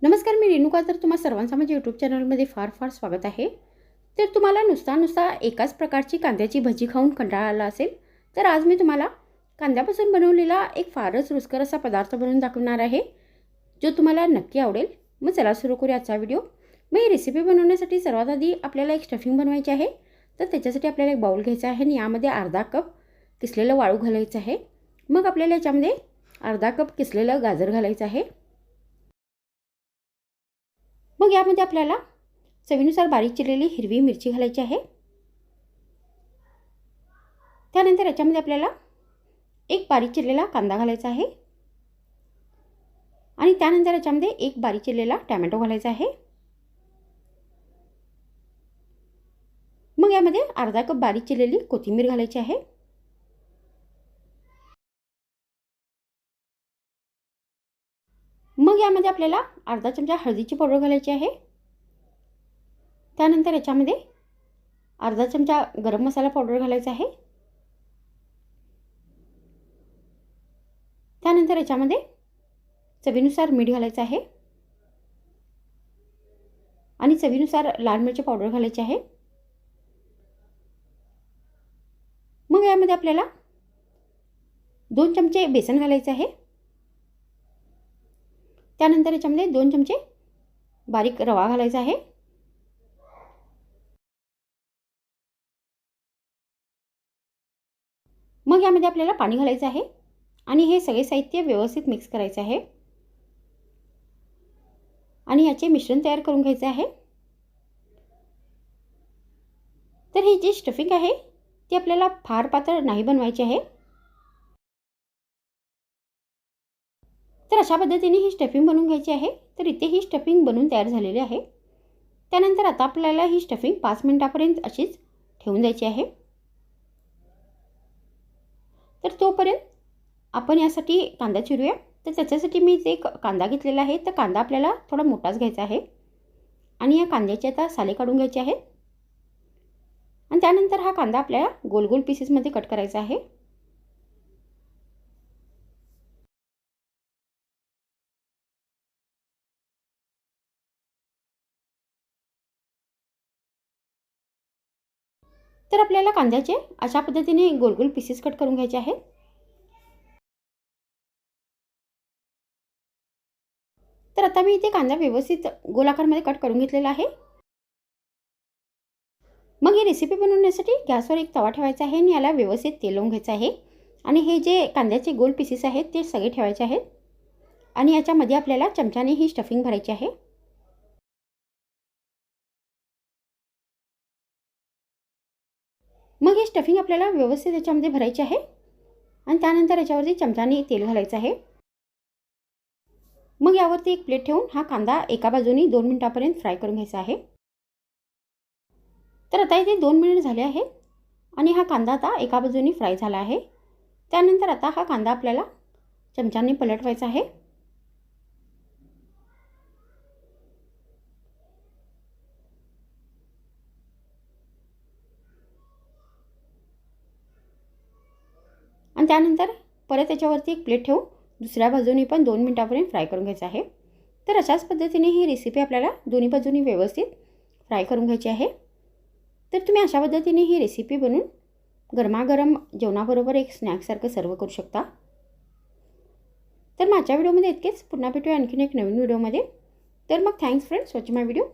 नमस्कार, मी रेणुका. तर तुम्हा सर्वांचं माझ्या यूट्यूब चॅनलमध्ये फार फार स्वागत आहे. तर तुम्हाला नुसता एकाच प्रकारची कांद्याची भजी खाऊन कंटाळा आला असेल, तर आज मी तुम्हाला कांद्यापासून बनवलेला एक फारच रुचकर असा पदार्थ बनवून दाखवणार आहे, जो तुम्हाला नक्की आवडेल. मग चला सुरू करूया आजचा व्हिडिओ. मग ही रेसिपी बनवण्यासाठी सर्वात आधी आपल्याला एक स्टफिंग बनवायची आहे. तर त्याच्यासाठी आपल्याला एक बाउल घ्यायचा आहे आणि यामध्ये अर्धा कप किसलेलं वाळू घालायचं आहे. मग आपल्याला याच्यामध्ये अर्धा कप किसलेलं गाजर घालायचं आहे. मग यामध्ये आपल्याला चवीनुसार बारीक चिरलेली हिरवी मिरची घालायची आहे. त्यानंतर याच्यामध्ये आपल्याला एक बारीक चिरलेला कांदा घालायचा आहे आणि त्यानंतर याच्यामध्ये एक बारीक चिरलेला टोमॅटो घालायचा आहे. मग यामध्ये अर्धा कप बारीक चिरलेली कोथिंबीर घालायची आहे. मग यामध्ये आपल्याला अर्धा चमचा हळदीची पावडर घालायची आहे. त्यानंतर याच्यामध्ये अर्धा चमचा गरम मसाला पावडर घालायचा आहे. त्यानंतर याच्यामध्ये चवीनुसार मीठ घालायचं आहे आणि चवीनुसार लाल मिरची पावडर घालायची आहे. मग यामध्ये आपल्याला 2 चमचे बेसन घालायचे आहे. त्यानंतर याच्यामध्ये 2 चमचे बारीक रवा घालायचा आहे. मग यामध्ये आपल्याला पाणी घालायचं आहे आणि हे सगळे साहित्य व्यवस्थित मिक्स करायचे आहे आणि याचे मिश्रण तयार करून घ्यायचे आहे. तर ही जी स्टफिंग आहे ती आपल्याला फार पातळ नाही बनवायची आहे. तर अशा पद्धतीने ही स्टफिंग बनवून घ्यायची आहे. तर इथे ही स्टफिंग बनवून तयार झालेली आहे. त्यानंतर आता आपल्याला ही स्टफिंग 5 मिनिटांपर्यंत अशीच ठेवून द्यायची आहे. तर तोपर्यंत आपण यासाठी कांदा चिरूया. तर त्याच्यासाठी मी एक कांदा घेतलेला आहे. तर कांदा आपल्याला थोडा मोठाच घ्यायचा आहे आणि या कांद्याचे आता साले काढून घ्यायचे आहेत आणि त्यानंतर हा कांदा आपल्याला गोल गोल पीसेसमध्ये कट करायचा आहे. तर आपल्याला कांद्याचे अशा पद्धतीने गोल गोल पीसेस कट करून घ्यायचे आहेत. तर आता मी इथे कांदा व्यवस्थित गोलाकारमध्ये कट करून घेतलेला आहे. मग ही रेसिपी बनवण्यासाठी गॅसवर एक तवा ठेवायचा आहे आणि याला व्यवस्थित तेल लावून घ्यायचं आहे आणि हे जे कांद्याचे गोल पीसेस आहेत ते सगळे ठेवायचे आहेत आणि याच्यामध्ये आपल्याला चमच्याने ही स्टफिंग भरायची आहे. मग ही स्टफिंग आपल्याला व्यवस्थित याच्यामध्ये भरायची आहे आणि त्यानंतर याच्यावरती चमच्याने तेल घालायचं आहे. मग यावरती एक प्लेट ठेवून हा कांदा एका बाजूनी 2 मिनिटांपर्यंत फ्राय करून घ्यायचा आहे. तर आता इथे 2 मिनिट झाले आहेत आणि हा कांदा आता एका बाजूनी फ्राय झाला आहे. त्यानंतर आता हा कांदा आपल्याला चमच्याने पलटवायचा आहे. आणि त्यानंतर परत याच्यावरती एक प्लेट ठेवून दुसऱ्या बाजूनी पण 2 मिनिटांपर्यंत फ्राय करून घ्यायचं आहे. तर अशाच पद्धतीने ही रेसिपी आपल्याला दोन्ही बाजूनी व्यवस्थित फ्राय करून घ्यायची आहे. तर तुम्ही अशा पद्धतीने ही रेसिपी बनवून गरमागरम जेवणाबरोबर एक स्नॅक्ससारखं सर्व करू शकता. तर माझ्या व्हिडिओमध्ये इतकेच. पुन्हा भेटूया आणखीन एक नवीन व्हिडिओमध्ये. तर मग थँक्स फ्रेंड्स, वॉचिंग माय व्हिडिओ.